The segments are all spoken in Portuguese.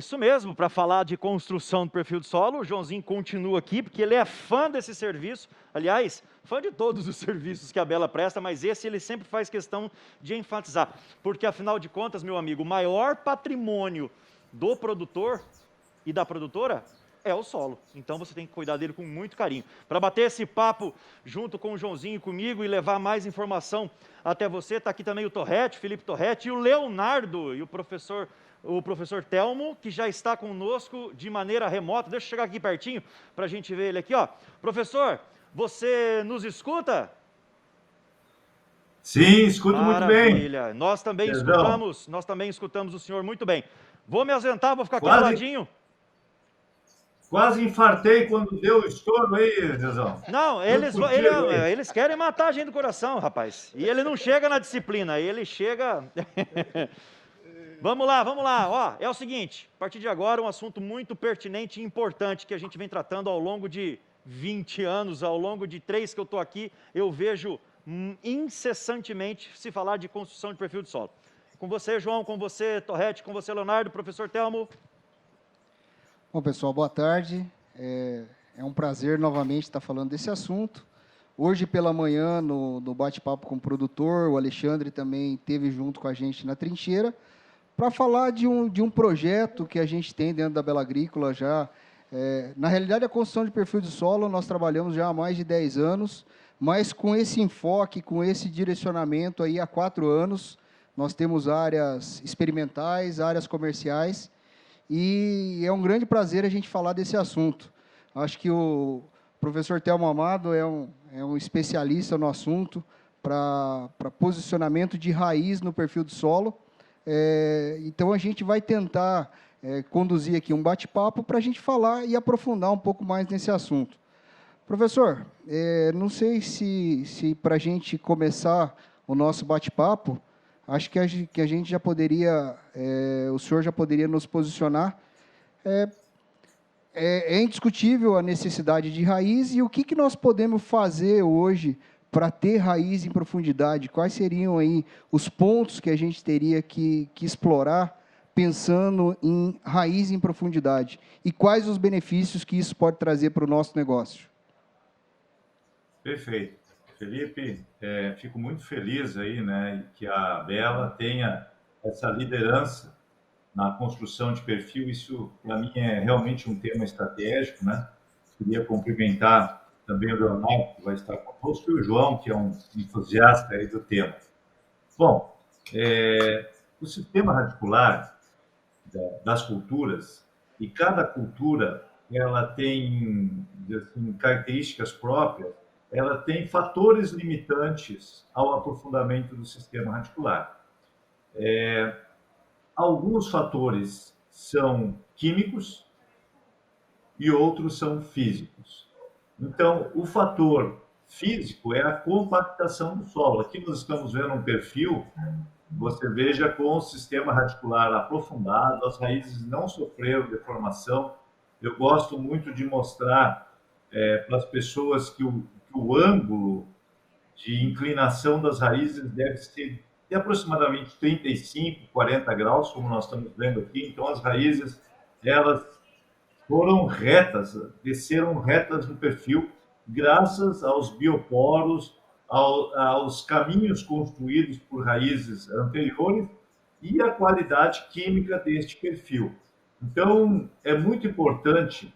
isso mesmo, para falar de construção do perfil do solo, o Joãozinho continua aqui, porque ele é fã desse serviço, aliás, fã de todos os serviços que a Bela presta, mas esse ele sempre faz questão de enfatizar, porque afinal de contas, meu amigo, o maior patrimônio do produtor e da produtora é o solo, então você tem que cuidar dele com muito carinho. Para bater esse papo junto com o Joãozinho e comigo e levar mais informação até você, está aqui também o Torretti, Felipe Torretti, e o Leonardo, e o professor Telmo, que já está conosco de maneira remota. Deixa eu chegar aqui pertinho para a gente ver ele aqui, ó. Professor, você nos escuta? Sim, escuto muito bem. Maravilha. Nós também escutamos o senhor muito bem. Vou me ausentar, vou ficar aqui do ladinho. Quase infartei quando deu o estouro aí, Zezão. Não, eles querem matar a gente do coração, rapaz. E ele não chega na disciplina, ele chega... Vamos lá. Ó, é o seguinte, a partir de agora, um assunto muito pertinente e importante que a gente vem tratando ao longo de 20 anos, ao longo de 3 que eu estou aqui, eu vejo incessantemente se falar de construção de perfil de solo. Com você, João, com você, Torretti, com você, Leonardo, professor Telmo. Bom, pessoal, boa tarde. É um prazer novamente estar falando desse assunto. Hoje pela manhã, no bate-papo com o produtor, o Alexandre também esteve junto com a gente na trincheira, para falar de um projeto que a gente tem dentro da Bela Agrícola já. Na realidade, a construção de perfil de solo, nós trabalhamos já há mais de 10 anos, mas com esse enfoque, com esse direcionamento aí há 4 anos, nós temos áreas experimentais, áreas comerciais, e é um grande prazer a gente falar desse assunto. Acho que o professor Telmo Amado é um especialista no assunto para posicionamento de raiz no perfil do solo. Então, a gente vai tentar conduzir aqui um bate-papo para a gente falar e aprofundar um pouco mais nesse assunto. Professor, não sei se para a gente começar o nosso bate-papo, acho que a gente já poderia, o senhor já poderia nos posicionar. É indiscutível a necessidade de raiz, e o que nós podemos fazer hoje para ter raiz em profundidade? Quais seriam aí os pontos que a gente teria que explorar pensando em raiz em profundidade? E quais os benefícios que isso pode trazer para o nosso negócio? Perfeito. Felipe, fico muito feliz aí, né, que a Bela tenha essa liderança na construção de perfil. Isso, para mim, é realmente um tema estratégico, né? Queria cumprimentar também o Leonardo, que vai estar conosco, e o João, que é um entusiasta aí do tema. Bom, o sistema radicular das culturas, e cada cultura ela tem assim, características próprias, ela tem fatores limitantes ao aprofundamento do sistema radicular. Alguns fatores são químicos e outros são físicos. Então, o fator físico é a compactação do solo. Aqui nós estamos vendo um perfil, você veja, com o sistema radicular aprofundado, as raízes não sofreram deformação. Eu gosto muito de mostrar para as pessoas que o ângulo de inclinação das raízes deve ser de aproximadamente 35, 40 graus, como nós estamos vendo aqui. Então, as raízes, elas foram retas, desceram retas no perfil, graças aos bioporos, aos caminhos construídos por raízes anteriores e a qualidade química deste perfil. Então, é muito importante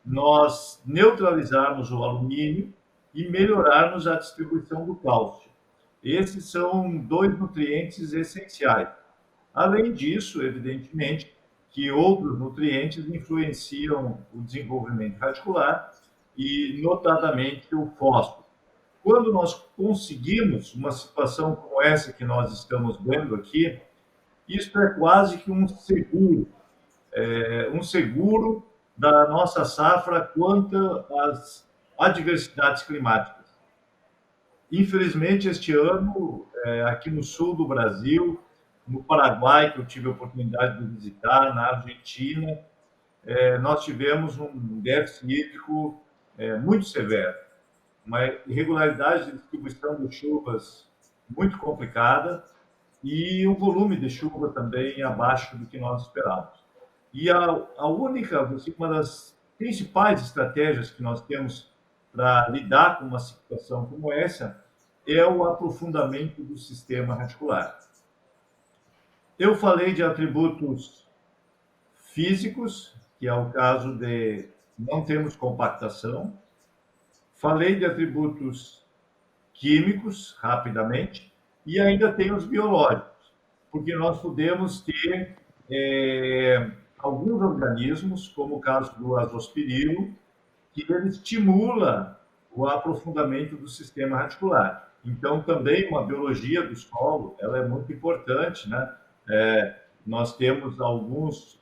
nós neutralizarmos o alumínio e melhorarmos a distribuição do cálcio. Esses são 2 nutrientes essenciais. Além disso, evidentemente, que outros nutrientes influenciam o desenvolvimento radicular e, notadamente, o fósforo. Quando nós conseguimos uma situação como essa que nós estamos vendo aqui, isso é quase que um seguro da nossa safra quanto às adversidades climáticas. Infelizmente, este ano, aqui no sul do Brasil, no Paraguai, que eu tive a oportunidade de visitar, na Argentina, nós tivemos um déficit hídrico muito severo, uma irregularidade de distribuição de chuvas muito complicada e um volume de chuva também abaixo do que nós esperávamos. E a única, assim, uma das principais estratégias que nós temos para lidar com uma situação como essa é o aprofundamento do sistema radicular. Eu falei de atributos físicos, que é o caso de não termos compactação. Falei de atributos químicos, rapidamente, e ainda tem os biológicos, porque nós podemos ter alguns organismos, como o caso do azospirilo, que ele estimula o aprofundamento do sistema radicular. Então, também uma biologia do solo, ela é muito importante, né? Nós temos alguns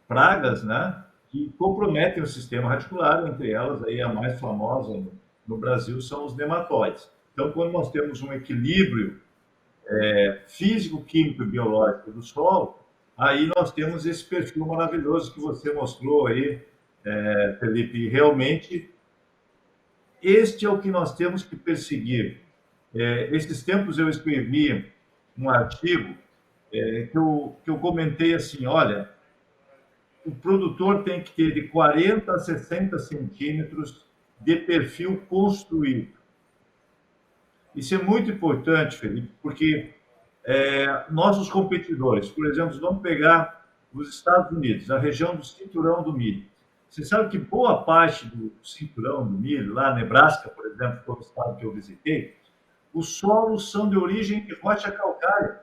pragas, né, que comprometem o sistema radicular, entre elas aí a mais famosa no Brasil são os nematóides. Então, quando nós temos um equilíbrio físico, químico e biológico do solo, aí nós temos esse perfil maravilhoso que você mostrou aí, Felipe, e realmente este é o que nós temos que perseguir. Esses tempos eu escrevi um artigo que eu comentei assim, olha, o produtor tem que ter de 40 a 60 centímetros de perfil construído. Isso é muito importante, Felipe, porque nossos competidores, por exemplo, vamos pegar os Estados Unidos, a região do cinturão do milho. Você sabe que boa parte do cinturão do milho, lá Nebraska, por exemplo, que foi o estado que eu visitei, os solos são de origem de rocha calcária.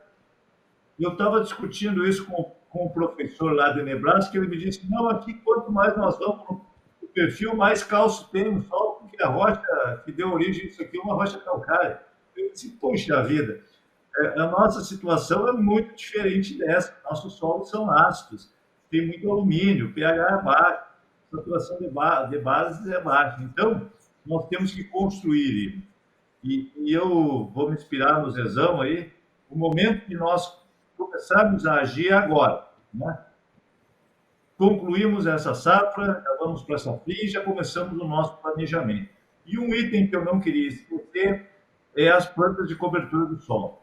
Eu estava discutindo isso com o professor lá de Nebraska, ele me disse, não, aqui quanto mais nós vamos para o perfil, mais calço tem no solo, porque a rocha que deu origem a isso aqui é uma rocha calcária. Eu disse, poxa vida, a nossa situação é muito diferente dessa. Nossos solos são ácidos, tem muito alumínio, pH é baixo, saturação de bases é baixa. Então, nós temos que construir, e eu vou me inspirar no Zezão aí, o momento que nós começarmos a agir agora, né? Concluímos essa safra, já vamos para a safrinha e já começamos o nosso planejamento. E um item que eu não queria esquecer é as plantas de cobertura do solo.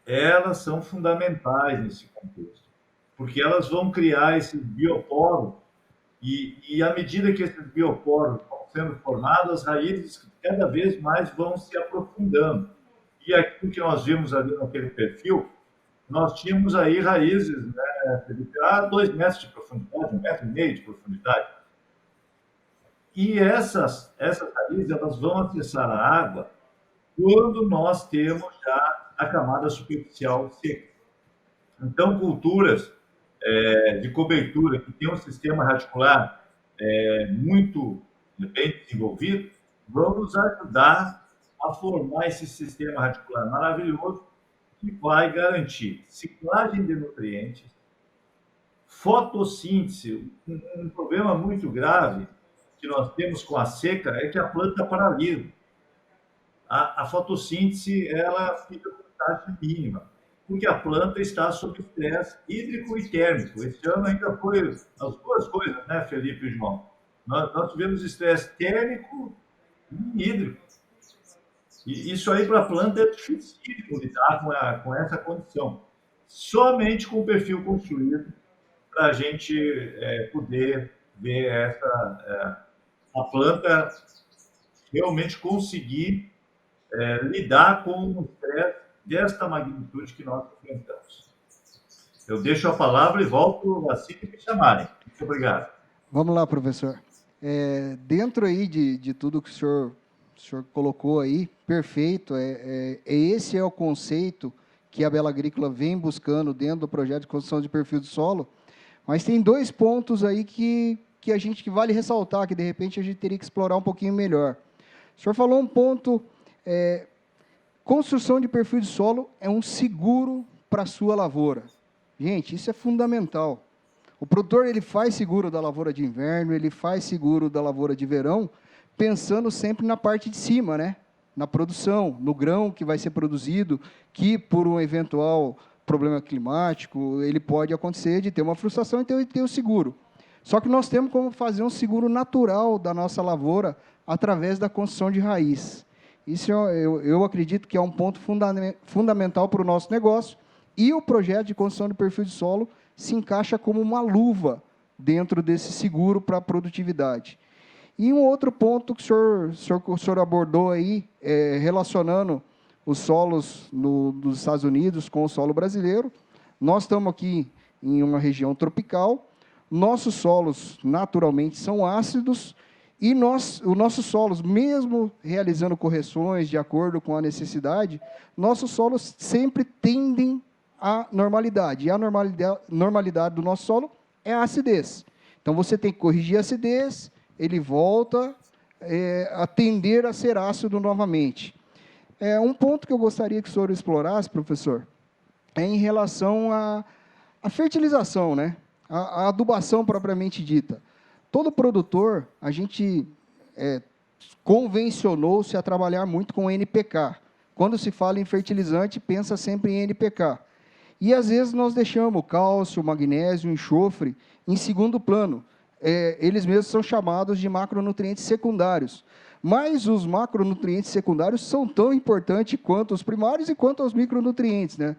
Elas são fundamentais nesse contexto, porque elas vão criar esse bioporo e à medida que esses bioporos vão sendo formados, as raízes cada vez mais vão se aprofundando. E aquilo que nós vimos ali naquele perfil, nós tínhamos aí raízes, né, a 2 metros de profundidade, 1,5 metro de profundidade. E essas raízes elas vão acessar a água quando nós temos já a camada superficial seca. Então, culturas de cobertura que tem um sistema radicular muito bem desenvolvido vão nos ajudar a formar esse sistema radicular maravilhoso que vai garantir ciclagem de nutrientes, fotossíntese. Um problema muito grave que nós temos com a seca é que a planta paralisa. A fotossíntese ela fica com taxa mínima, porque a planta está sob estresse hídrico e térmico. Esse ano ainda foi as duas coisas, né, Felipe e João? Nós tivemos estresse térmico e hídrico. E isso aí para a planta é difícil lidar com essa condição. Somente com o perfil construído para a gente poder ver a planta realmente conseguir lidar com um estresse desta magnitude que nós enfrentamos. Eu deixo a palavra e volto assim que me chamarem. Muito obrigado. Vamos lá, professor. Dentro aí de tudo que o senhor colocou aí, perfeito, esse é o conceito que a Bela Agrícola vem buscando dentro do projeto de construção de perfil do solo, mas tem 2 pontos aí que vale ressaltar, que de repente a gente teria que explorar um pouquinho melhor. O senhor falou um ponto, construção de perfil de solo é um seguro para a sua lavoura. Gente, isso é fundamental. O produtor ele faz seguro da lavoura de inverno, ele faz seguro da lavoura de verão, pensando sempre na parte de cima, né? Na produção, no grão que vai ser produzido, que por um eventual problema climático, ele pode acontecer de ter uma frustração, então ele tem o seguro. Só que nós temos como fazer um seguro natural da nossa lavoura através da construção de raiz. Isso eu acredito que é um ponto fundamental para o nosso negócio E o projeto de construção de perfil de solo se encaixa como uma luva dentro desse seguro para a produtividade. E um outro ponto que o senhor abordou aí, relacionando os solos dos Estados Unidos com o solo brasileiro. Nós estamos aqui em uma região tropical, nossos solos naturalmente são ácidos, e os nossos solos, mesmo realizando correções de acordo com a necessidade, nossos solos sempre tendem à normalidade. E a normalidade do nosso solo é a acidez. Então, você tem que corrigir a acidez, ele volta a tender a ser ácido novamente. Um ponto que eu gostaria que o senhor explorasse, professor, é em relação à fertilização, né? A adubação propriamente dita. Todo produtor, a gente convencionou-se a trabalhar muito com NPK. Quando se fala em fertilizante, pensa sempre em NPK. E, às vezes, nós deixamos o cálcio, o magnésio, o enxofre em segundo plano. Eles mesmos são chamados de macronutrientes secundários. Mas os macronutrientes secundários são tão importantes quanto os primários e quanto os micronutrientes, né?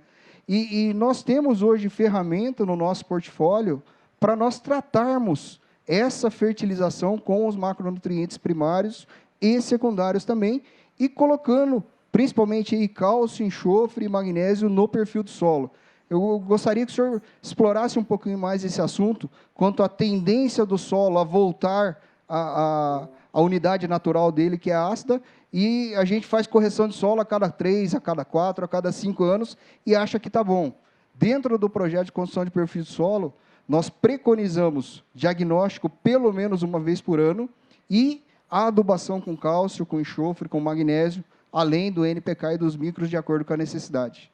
E nós temos hoje ferramenta no nosso portfólio para nós tratarmos essa fertilização com os macronutrientes primários e secundários também, e colocando principalmente aí cálcio, enxofre e magnésio no perfil do solo. Eu gostaria que o senhor explorasse um pouquinho mais esse assunto, quanto à tendência do solo a voltar à unidade natural dele, que é ácida, e a gente faz correção de solo a cada 3, a cada 4, a cada 5 anos, e acha que está bom. Dentro do projeto de construção de perfil de solo, nós preconizamos diagnóstico pelo menos uma vez por ano, e a adubação com cálcio, com enxofre, com magnésio, além do NPK e dos micros, de acordo com a necessidade.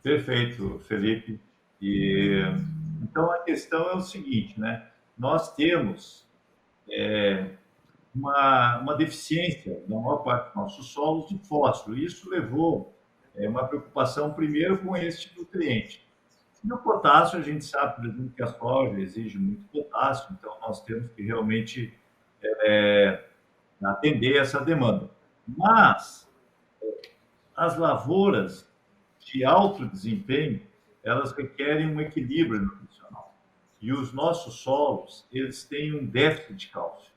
Perfeito, Felipe. Então, a questão é o seguinte, né? Nós temos uma deficiência na maior parte dos nossos solos de fósforo. Isso levou uma preocupação, primeiro, com este nutriente. E o potássio, a gente sabe, por exemplo, que a soja exige muito potássio, então nós temos que realmente atender essa demanda. Mas as lavouras de alto desempenho, elas requerem um equilíbrio nutricional. E os nossos solos, eles têm um déficit de cálcio.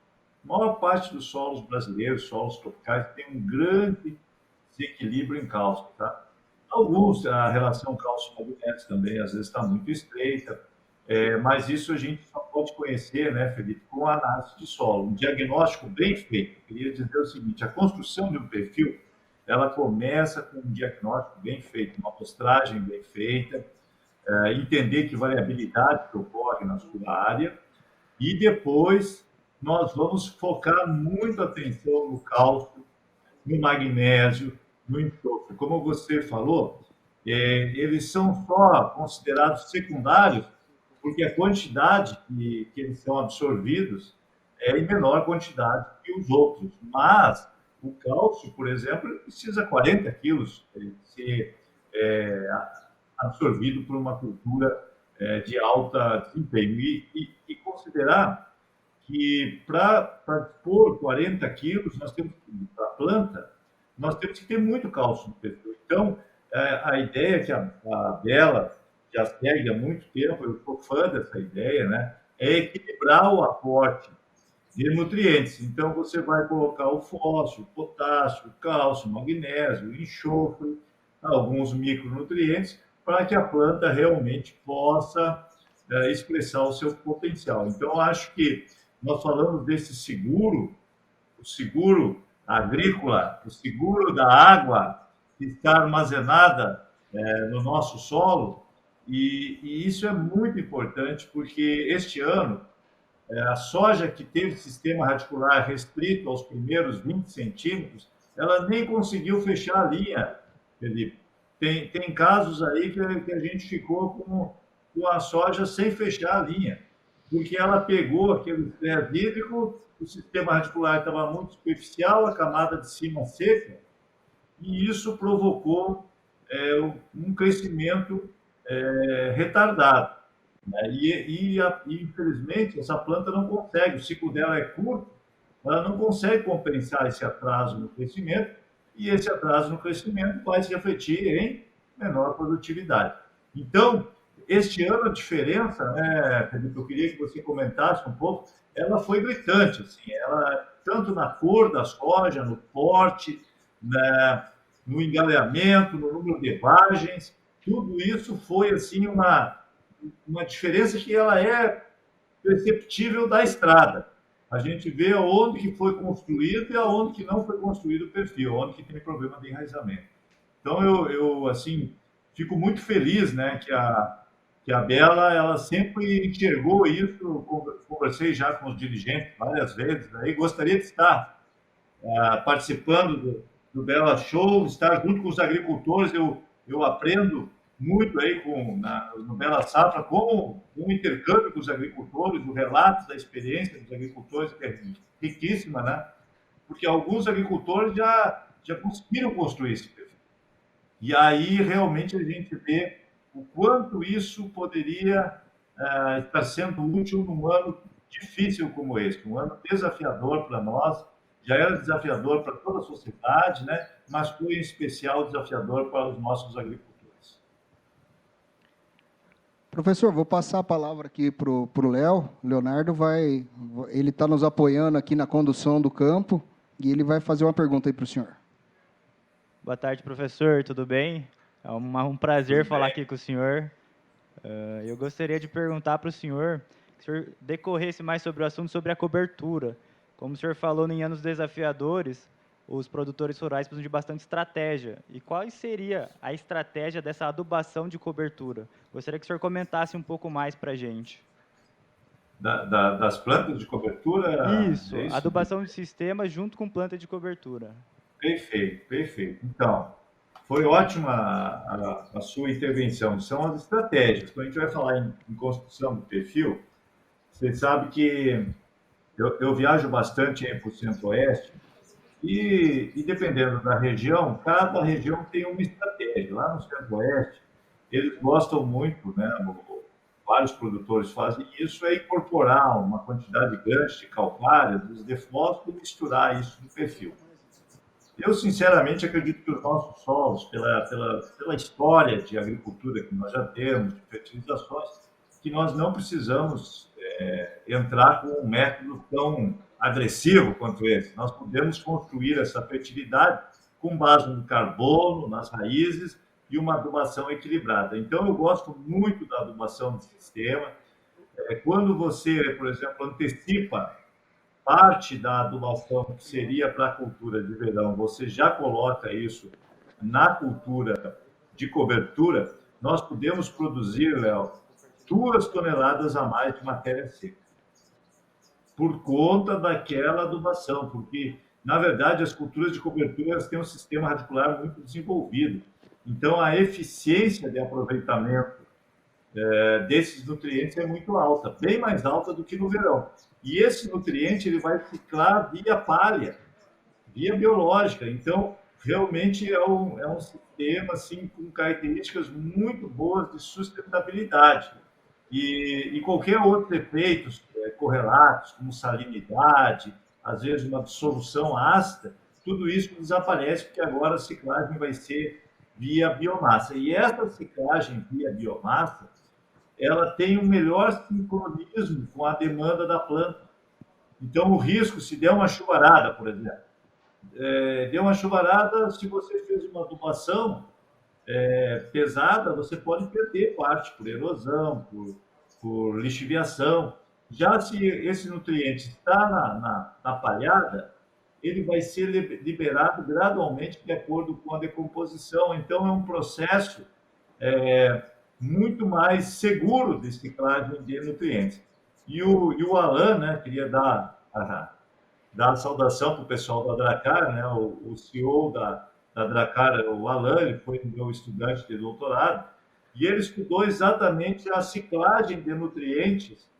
A maior parte dos solos brasileiros, solos tropicais, tem um grande desequilíbrio em cálcio, tá? Alguns, a relação cálcio-magnésio também, às vezes, está muito estreita, mas isso a gente só pode conhecer, né, Felipe, com a análise de solo. Um diagnóstico bem feito. Eu queria dizer o seguinte, a construção de um perfil, ela começa com um diagnóstico bem feito, uma amostragem bem feita, entender que variabilidade que ocorre na sua área, e depois nós vamos focar muito atenção no cálcio, no magnésio, no enxofre. Como você falou, eles são só considerados secundários porque a quantidade que eles são absorvidos é em menor quantidade que os outros. Mas o cálcio, por exemplo, ele precisa 40 quilos para ser absorvido por uma cultura de alta desempenho. E considerar que para dispor 40 quilos, nós temos para a planta, nós temos que ter muito cálcio no perfil. Então, a ideia que a Bela já segue há muito tempo, eu sou fã dessa ideia, né? É equilibrar o aporte de nutrientes. Então, você vai colocar o fósforo, o potássio, o cálcio, o magnésio, o enxofre, alguns micronutrientes, para que a planta realmente possa expressar o seu potencial. Então, acho que nós falamos desse seguro, o seguro agrícola, o seguro da água que está armazenada no nosso solo, e isso é muito importante, porque este ano, a soja que teve sistema radicular restrito aos primeiros 20 centímetros, ela nem conseguiu fechar a linha, Felipe. Tem casos aí que a gente ficou com a soja sem fechar a linha, porque ela pegou aquele estresse hídrico, o sistema radicular estava muito superficial, a camada de cima seca, e isso provocou um crescimento retardado. Né? E, infelizmente, essa planta não consegue, o ciclo dela é curto, ela não consegue compensar esse atraso no crescimento, e esse atraso no crescimento vai se refletir em menor produtividade. Então, este ano a diferença, né, Felipe, eu queria que você comentasse um pouco, ela foi gritante, assim, ela, tanto na cor da soja, no porte, né, no engalhamento, no número de vagens, tudo isso foi assim uma diferença que ela é perceptível da estrada. A gente vê aonde que foi construído e aonde que não foi construído o perfil, aonde que tem problema de enraizamento. Então, eu assim, fico muito feliz, né, que a Bela, ela sempre enxergou isso, conversei já com os dirigentes várias vezes, aí gostaria de estar participando do Bela Show, estar junto com os agricultores, eu aprendo muito aí no Bela Safra, como um intercâmbio com os agricultores, o relato da experiência dos agricultores, que é riquíssima, né? Porque alguns agricultores já conseguiram construir esse perfil. E aí realmente a gente vê o quanto isso poderia estar sendo útil num ano difícil como este, um ano desafiador para nós, já era desafiador para toda a sociedade, né? Mas foi em especial desafiador para os nossos agricultores. Professor, vou passar a palavra aqui para o Léo. O Leonardo ele está nos apoiando aqui na condução do campo e ele vai fazer uma pergunta aí para o senhor. Boa tarde, professor, tudo bem? É um prazer falar aqui com o senhor. Eu gostaria de perguntar para o senhor, que o senhor decorresse mais sobre o assunto, sobre a cobertura. Como o senhor falou, em anos desafiadores, os produtores rurais precisam de bastante estratégia. E qual seria a estratégia dessa adubação de cobertura? Gostaria que o senhor comentasse um pouco mais para a gente. Das plantas de cobertura? Isso, adubação de sistema junto com planta de cobertura. Perfeito, perfeito. Então, foi ótima a sua intervenção. São as estratégias. Quando a gente vai falar em construção do perfil, você sabe que eu viajo bastante para o Centro-Oeste e dependendo da região, cada região tem uma estratégia. Lá no Centro-Oeste, eles gostam muito, né? Vários produtores fazem isso, é incorporar uma quantidade grande de calcário, de fósforo e misturar isso no perfil. Eu, sinceramente, acredito que os nossos solos, pela história de agricultura que nós já temos, de fertilizações, que nós não precisamos entrar com um método tão agressivo quanto esse. Nós podemos construir essa fertilidade com base no carbono, nas raízes e uma adubação equilibrada. Então, eu gosto muito da adubação de sistema. Quando você, por exemplo, antecipa parte da adubação que seria para a cultura de verão, você já coloca isso na cultura de cobertura, nós podemos produzir, Léo, 2 toneladas a mais de matéria seca. Por conta daquela adubação, porque, na verdade, as culturas de cobertura elas têm um sistema radicular muito desenvolvido. Então, a eficiência de aproveitamento desses nutrientes é muito alta, bem mais alta do que no verão. E esse nutriente ele vai ciclar via palha, via biológica. Então, realmente é um sistema assim, com características muito boas de sustentabilidade. E qualquer outro efeitos correlatos, como salinidade, às vezes uma dissolução ácida, tudo isso desaparece, porque agora a ciclagem vai ser via biomassa. E essa ciclagem via biomassa, ela tem um melhor sincronismo com a demanda da planta. Então, o risco, se der uma chuvarada, por exemplo, deu uma chuvarada, se você fez uma adubação pesada, você pode perder parte por erosão, por lixiviação. Já se esse nutriente está na palhada, ele vai ser liberado gradualmente de acordo com a decomposição. Então, é um processo muito mais seguro de ciclagem de nutrientes. E o Alan, né, queria dar a saudação para o pessoal da Dracar, né, o CEO da Dracar, o Alan, ele foi meu estudante de doutorado, e ele estudou exatamente a ciclagem de nutrientes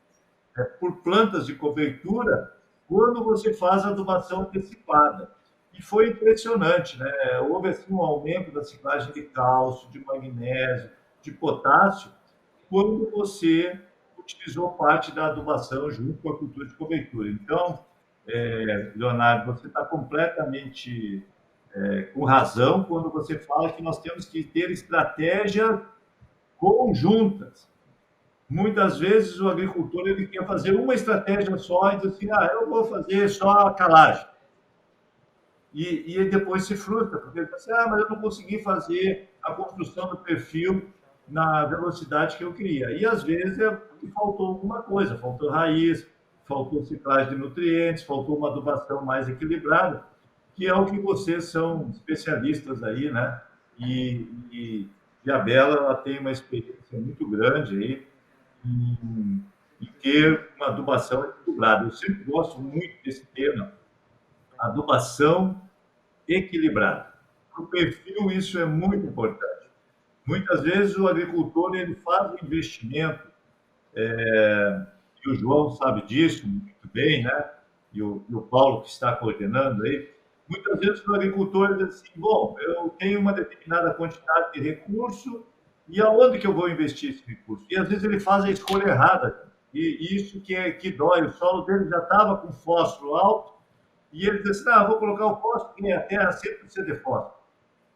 por plantas de cobertura quando você faz a adubação antecipada. E foi impressionante, né? Houve assim, um aumento da ciclagem de cálcio, de magnésio, de potássio, quando você utilizou parte da adubação junto com a cultura de cobertura. Então, Leonardo, você está completamente com razão quando você fala que nós temos que ter estratégias conjuntas. Muitas vezes o agricultor ele quer fazer uma estratégia só e diz assim, eu vou fazer só a calagem. E ele depois se frustra, porque ele diz assim, mas eu não consegui fazer a construção do perfil na velocidade que eu queria. E às vezes é porque faltou alguma coisa, faltou raiz, faltou ciclagem de nutrientes, faltou uma adubação mais equilibrada, que é o que vocês são especialistas aí, né? E a Bela ela tem uma experiência muito grande aí em ter uma adubação equilibrada. Eu sempre gosto muito desse tema, adubação equilibrada. Para o perfil, isso é muito importante. Muitas vezes o agricultor ele faz um investimento, e o João sabe disso muito bem, né? E o Paulo que está coordenando aí. Muitas vezes o agricultor diz assim, bom, eu tenho uma determinada quantidade de recurso e aonde que eu vou investir esse recurso? E às vezes ele faz a escolha errada. E isso que dói. O solo dele já estava com fósforo alto e ele diz assim, vou colocar o fósforo porque a terra sempre precisa de fósforo.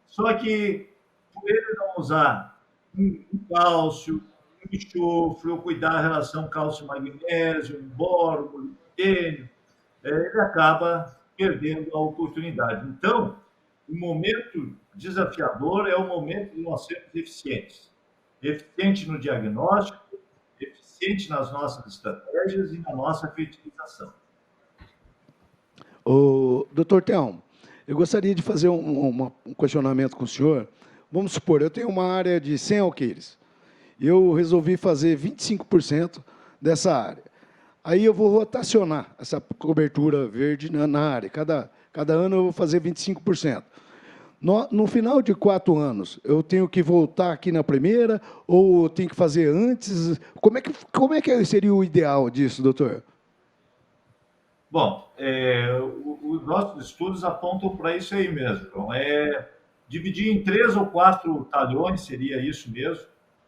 Só que por ele não usar um cálcio, um enxofre, ou cuidar da relação cálcio-magnésio, um boro, um molibdênio, ele acaba perdendo a oportunidade. Então, o momento desafiador é o momento de nós sermos eficientes. Eficiente no diagnóstico, eficiente nas nossas estratégias e na nossa fertilização. Doutor Telmo, eu gostaria de fazer um questionamento com o senhor. Vamos supor, eu tenho uma área de 100 alqueires. Eu resolvi fazer 25% dessa área. Aí eu vou rotacionar essa cobertura verde na área. Cada ano eu vou fazer 25%. No final de 4 anos, eu tenho que voltar aqui na primeira ou eu tenho que fazer antes? Como é que seria o ideal disso, doutor? Bom, os nossos estudos apontam para isso aí mesmo. Então, dividir em 3 ou 4 talhões, seria isso mesmo,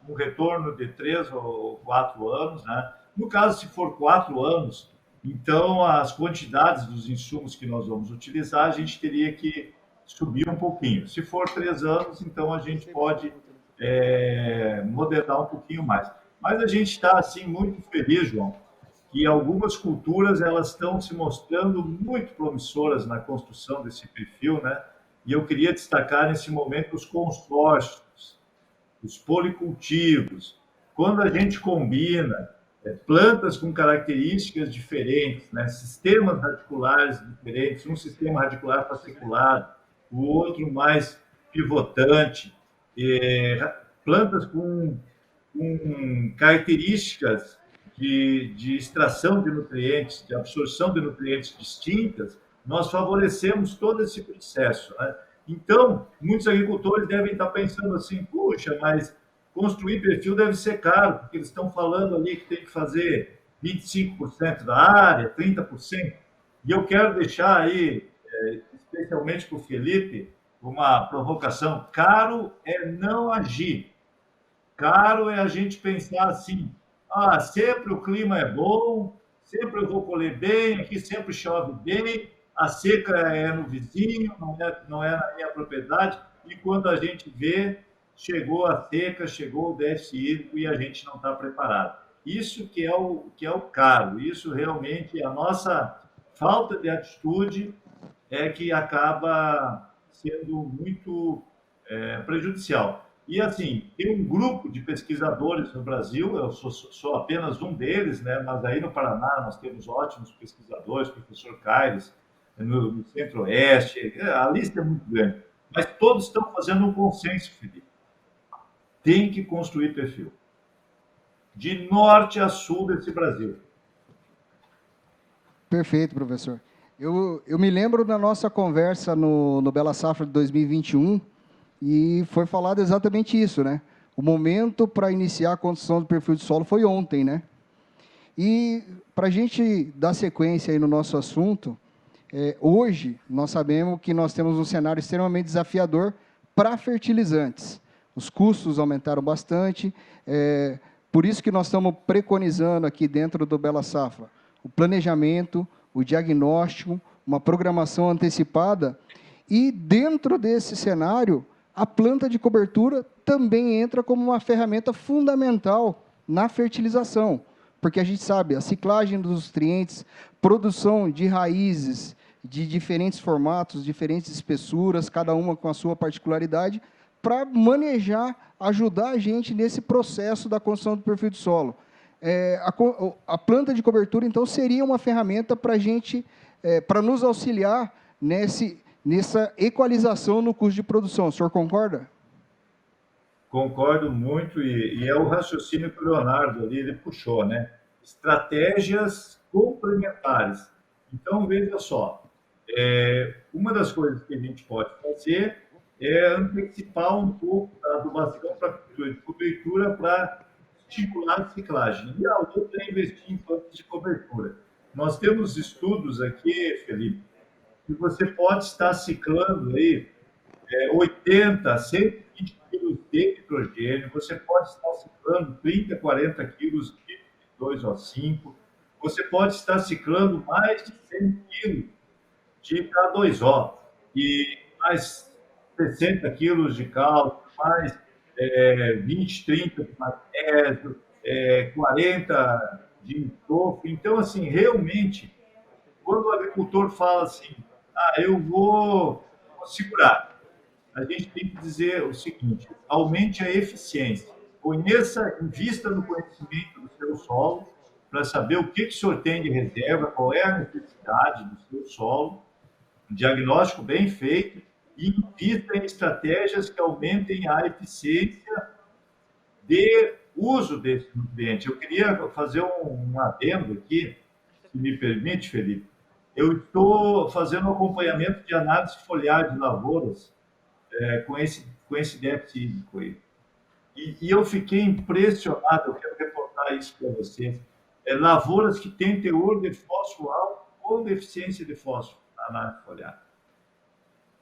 um retorno de 3 ou 4 anos, né? No caso, se for 4 anos, então as quantidades dos insumos que nós vamos utilizar, a gente teria que subir um pouquinho. Se for 3 anos, então a gente pode moderar um pouquinho mais. Mas a gente está, assim, muito feliz, João, que algumas culturas elas estão se mostrando muito promissoras na construção desse perfil, né? E eu queria destacar nesse momento os consórcios, os policultivos. Quando a gente combina plantas com características diferentes, né? Sistemas radiculares diferentes, um sistema radicular fasciculado, o outro mais pivotante, plantas com características de extração de nutrientes, de absorção de nutrientes distintas, nós favorecemos todo esse processo, né? Então, muitos agricultores devem estar pensando assim, puxa, mas construir perfil deve ser caro, porque eles estão falando ali que tem que fazer 25% da área, 30%. E eu quero deixar aí, especialmente para o Felipe, uma provocação. Caro é não agir. Caro é a gente pensar assim, sempre o clima é bom, sempre eu vou colher bem, aqui sempre chove bem, a seca é no vizinho, não é na minha propriedade, e quando a gente vê, chegou a seca, chegou o déficit hídrico e a gente não está preparado. Isso que é o caro, isso realmente, a nossa falta de atitude é que acaba sendo muito prejudicial. E, assim, tem um grupo de pesquisadores no Brasil, eu sou apenas um deles, né? Mas aí no Paraná nós temos ótimos pesquisadores, professor Caires, no Centro-Oeste, a lista é muito grande. Mas todos estão fazendo um consenso, Felipe. Tem que construir perfil. De norte a sul desse Brasil. Perfeito, professor. Eu me lembro da nossa conversa no Bela Safra de 2021, e foi falado exatamente isso, né? O momento para iniciar a construção do perfil de solo foi ontem, né? E para a gente dar sequência aí no nosso assunto, hoje nós sabemos que nós temos um cenário extremamente desafiador para fertilizantes. Os custos aumentaram bastante, por isso que nós estamos preconizando aqui dentro do Bela Safra o planejamento, o diagnóstico, uma programação antecipada E dentro desse cenário, a planta de cobertura também entra como uma ferramenta fundamental na fertilização, porque a gente sabe, a ciclagem dos nutrientes, produção de raízes de diferentes formatos, diferentes espessuras, cada uma com a sua particularidade, para manejar, ajudar a gente nesse processo da construção do perfil de solo. A planta de cobertura, então, seria uma ferramenta para a gente, para nos auxiliar nessa equalização no custo de produção. O senhor concorda? Concordo muito, e é o raciocínio que o Leonardo ali ele puxou, né? Estratégias complementares. Então, veja só, uma das coisas que a gente pode fazer é antecipar um pouco a adubação para cobertura para estimular a ciclagem. E a outra é investir em plantas de cobertura. Nós temos estudos aqui, Felipe, que você pode estar ciclando aí 80, 120 quilos de nitrogênio, você pode estar ciclando 30, 40 quilos de 2O5, você pode estar ciclando mais de 100 quilos de K2O, e mais 60 quilos de cálcio, mais 20, 30 de magnésio, 40 de enxofre. Então, assim, realmente, quando o agricultor fala assim, eu vou segurar, a gente tem que dizer o seguinte: aumente a eficiência, invista no conhecimento do seu solo, para saber o que o senhor tem de reserva, qual é a necessidade do seu solo, um diagnóstico bem feito, e invista em estratégias que aumentem a eficiência de uso desse nutriente. Eu queria fazer um adendo aqui, se me permite, Felipe. Eu estou fazendo um acompanhamento de análise foliar de lavouras com esse déficit hídrico aí. E eu fiquei impressionado, eu quero reportar isso para vocês. Lavouras que têm teor de fósforo alto ou deficiência de fósforo na análise foliar.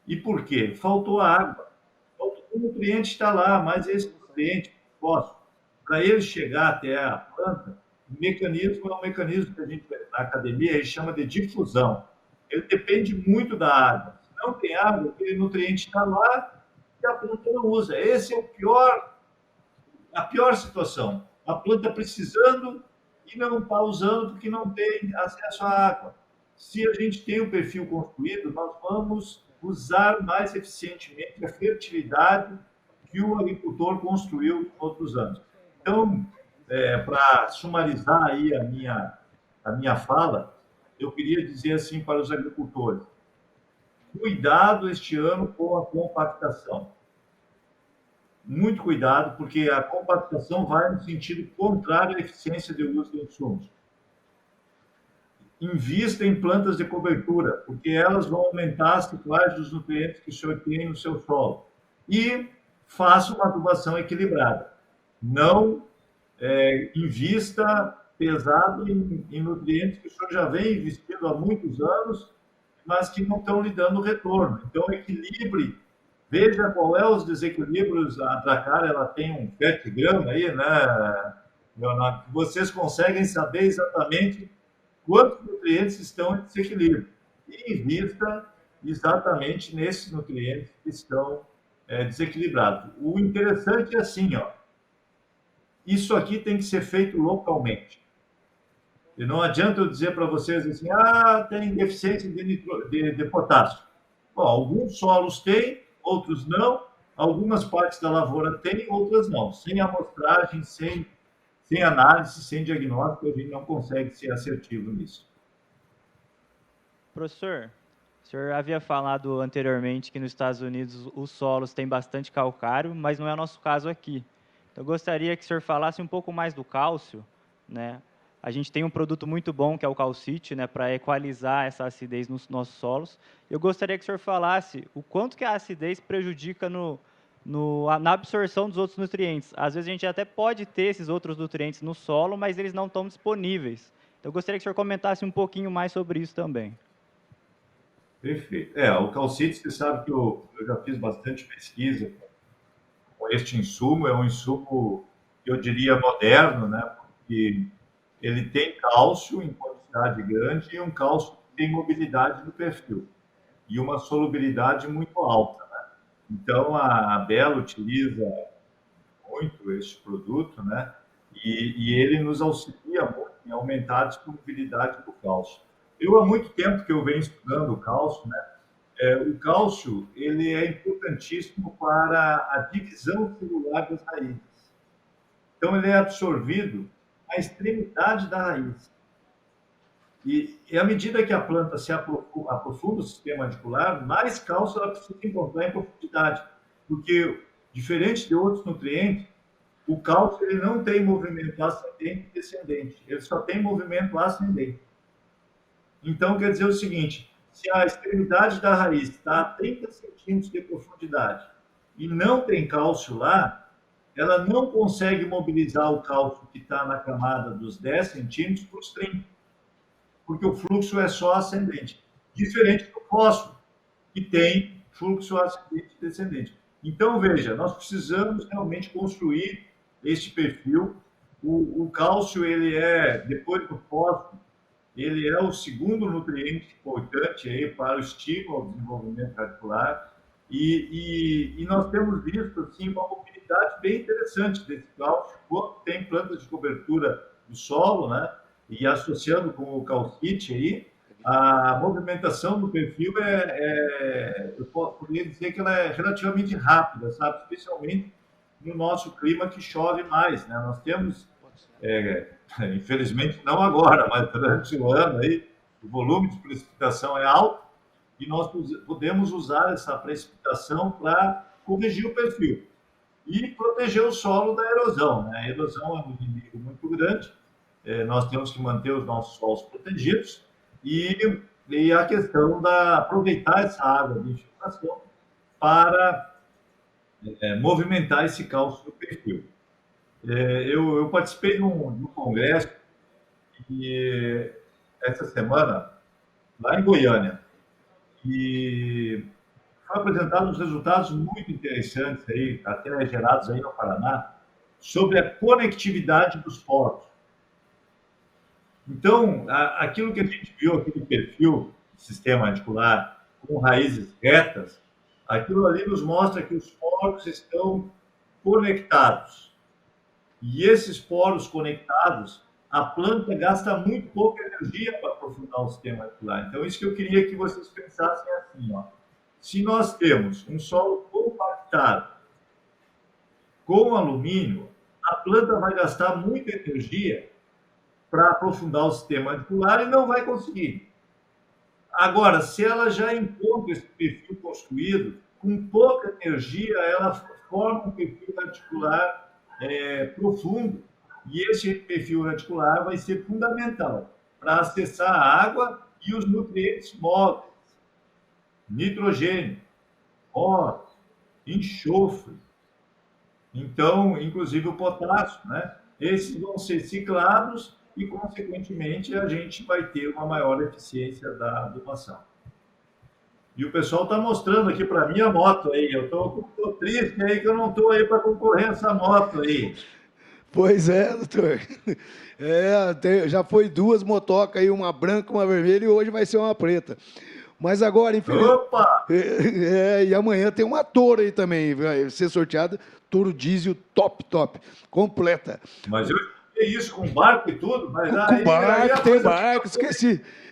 E por quê? Faltou água. O nutriente está lá, mas esse nutriente, fósforo, para ele chegar até a planta, o mecanismo é um mecanismo que a gente, na academia, a gente chama de difusão. Ele depende muito da água. Se não tem água, aquele nutriente está lá e a planta não usa. Esse é a pior situação. A planta precisando e não está usando porque não tem acesso à água. Se a gente tem um perfil construído, nós vamos usar mais eficientemente a fertilidade que o agricultor construiu em outros anos. Então, para sumarizar aí a minha fala, eu queria dizer assim para os agricultores: cuidado este ano com a compactação. Muito cuidado, porque a compactação vai no sentido contrário à eficiência de uso de insumos. Invista em plantas de cobertura, porque elas vão aumentar a ciclagem dos nutrientes que o senhor tem no seu solo. E faça uma adubação equilibrada. Não invista pesado em nutrientes que o senhor já vem investindo há muitos anos, mas que não estão lhe dando retorno. Então, equilibre, veja qual é os desequilíbrios. A Dracar, ela tem um fertigrama aí, né, Leonardo? Vocês conseguem saber exatamente quantos nutrientes estão em desequilíbrio. E invista exatamente nesses nutrientes que estão desequilibrados. O interessante é assim, isso aqui tem que ser feito localmente. E não adianta eu dizer para vocês assim, tem deficiência de potássio. Bom, alguns solos têm, outros não. Algumas partes da lavoura têm, outras não. Sem amostragem, sem análise, sem diagnóstico, a gente não consegue ser assertivo nisso. Professor, o senhor havia falado anteriormente que nos Estados Unidos os solos têm bastante calcário, mas não é o nosso caso aqui. Então, eu gostaria que o senhor falasse um pouco mais do cálcio, né? A gente tem um produto muito bom, que é o Calcite, né, para equalizar essa acidez nos nossos solos. Eu gostaria que o senhor falasse o quanto que a acidez prejudica na absorção dos outros nutrientes. Às vezes a gente até pode ter esses outros nutrientes no solo, mas eles não estão disponíveis. Então, eu gostaria que o senhor comentasse um pouquinho mais sobre isso também. Perfeito. O Calcite, você sabe que eu já fiz bastante pesquisa com este insumo. É um insumo que eu diria moderno, né, porque ele tem cálcio em quantidade grande e um cálcio que tem mobilidade no perfil. e uma solubilidade muito alta, né? Então, a Bela utiliza muito este produto, né? E ele nos auxilia muito em aumentar a disponibilidade do cálcio. Eu, há muito tempo que eu venho estudando o cálcio, né? O cálcio, ele é importantíssimo para a divisão celular das raízes. Então, ele é absorvido à extremidade da raiz. E à medida que a planta se aprofunda o sistema radicular, mais cálcio ela precisa encontrar em profundidade. Porque, diferente de outros nutrientes, o cálcio ele não tem movimento ascendente e descendente, ele só tem movimento ascendente. Então, quer dizer o seguinte, se a extremidade da raiz está a 30 centímetros de profundidade e não tem cálcio lá, ela não consegue mobilizar o cálcio que está na camada dos 10 centímetros para os 30, porque o fluxo é só ascendente, diferente do fósforo, que tem fluxo ascendente e descendente. Então, veja, nós precisamos realmente construir este perfil. O cálcio, ele é, depois do fósforo, ele é o segundo nutriente importante aí para o estímulo ao desenvolvimento radicular. E nós temos visto assim, uma mobilidade bem interessante desse cálcio, quando tem plantas de cobertura do solo, né? E associando com o calcite aí, a movimentação do perfil eu poderia dizer que ela é relativamente rápida, sabe? Especialmente no nosso clima que chove mais, né? Nós temos, infelizmente não agora, mas durante o ano aí, o volume de precipitação é alto e nós podemos usar essa precipitação para corrigir o perfil e proteger o solo da erosão, né? A erosão é um inimigo muito grande, nós temos que manter os nossos solos protegidos e a questão da aproveitar essa água de infiltração para movimentar esse cálcio do perfil. Eu participei de um congresso e, essa semana, lá em Goiânia, e foram apresentados resultados muito interessantes aí, até gerados aí no Paraná, sobre a conectividade dos poros. Então, aquilo que a gente viu, aquele perfil do sistema radicular com raízes retas, aquilo ali nos mostra que os poros estão conectados. E esses poros conectados, a planta gasta muito pouca energia para aprofundar o sistema radicular. Então, isso que eu queria que vocês pensassem assim, ó. Se nós temos um solo compactado com alumínio, a planta vai gastar muita energia para aprofundar o sistema radicular e não vai conseguir. Agora, se ela já encontra esse perfil construído, com pouca energia, ela forma um perfil radicular profundo, e esse perfil radicular vai ser fundamental para acessar a água e os nutrientes móveis, nitrogênio, fósforo, enxofre, então, inclusive o potássio, né? Esses vão ser ciclados e, consequentemente, a gente vai ter uma maior eficiência da adubação. E o pessoal está mostrando aqui para mim a moto aí. Eu estou triste aí que eu não estou aí para concorrer a essa moto aí. Pois é, doutor. Já foi 2 motocas aí, uma branca, uma vermelha, e hoje vai ser uma preta. Mas agora, infelizmente... Opa! E amanhã tem uma Toro aí também, vai ser sorteada, Toro diesel top, completa. Mas eu isso com barco e tudo, mas com barco, tem barco,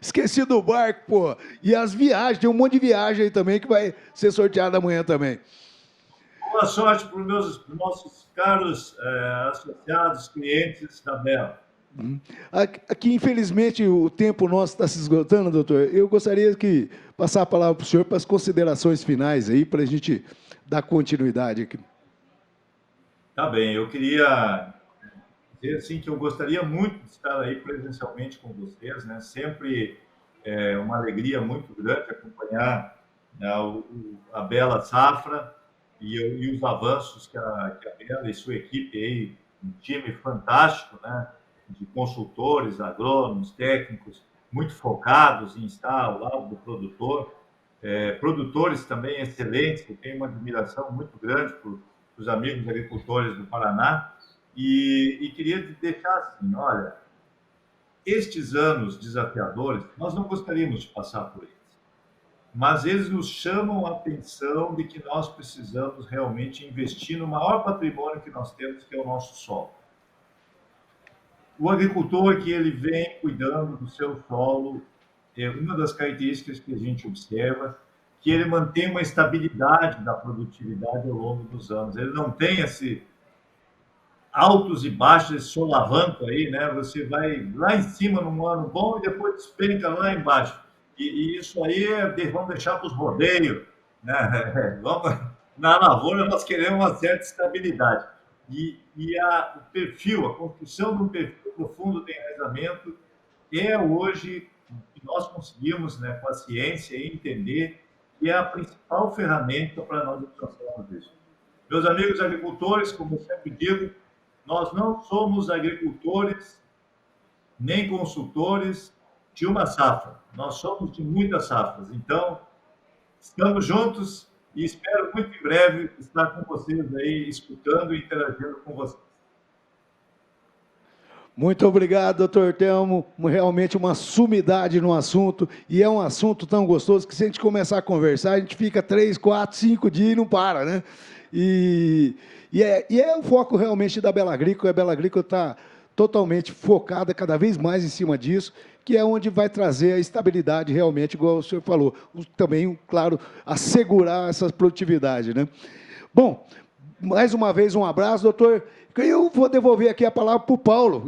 esqueci do barco, pô. E as viagens, tem um monte de viagem aí também que vai ser sorteada amanhã também. Boa sorte para os nossos caros associados, clientes da Bela. Aqui, infelizmente, o tempo nosso está se esgotando, doutor. Eu gostaria de passar a palavra para o senhor para as considerações finais aí, para a gente dar continuidade aqui. Tá bem, eu queria dizer assim, que eu gostaria muito de estar aí presencialmente com vocês, né? Sempre é uma alegria muito grande acompanhar, né, a Bela Safra e os avanços que a Bela e sua equipe aí, um time fantástico, né? De consultores, agrônomos, técnicos, muito focados em estar ao lado do produtor, produtores também excelentes, eu tenho uma admiração muito grande por os amigos agricultores do Paraná, e queria deixar assim, olha, estes anos desafiadores, nós não gostaríamos de passar por eles. mas eles nos chamam a atenção de que nós precisamos realmente investir no maior patrimônio que nós temos, que é o nosso solo. O agricultor que ele vem cuidando do seu solo, é uma das características que a gente observa, que ele mantém uma estabilidade da produtividade ao longo dos anos. Ele não tem esse altos e baixos, esse solavanco aí, né? Você vai lá em cima num ano bom e depois despenca lá embaixo. E isso aí vamos deixar para os rodeios, né? Na lavoura nós queremos uma certa estabilidade. O perfil, a construção de um perfil profundo de enraizamento é hoje que nós conseguimos, né, com a ciência, entender que é a principal ferramenta para nós alcançarmos isso. Meus amigos agricultores, como eu sempre digo, nós não somos agricultores nem consultores de uma safra, nós somos de muitas safras. Então, estamos juntos e espero muito em breve estar com vocês aí, escutando e interagindo com vocês. Muito obrigado, doutor Telmo. Realmente uma sumidade no assunto, e é um assunto tão gostoso que se a gente começar a conversar, a gente fica 3, 4, 5 dias e não para, né? E é o foco realmente da Bela Agrícola. A Bela Agrícola está totalmente focada cada vez mais em cima disso, que é onde vai trazer a estabilidade realmente, igual o senhor falou. Também, claro, assegurar essa produtividade, né? Bom, mais uma vez um abraço, doutor. Eu vou devolver aqui a palavra para o Paulo.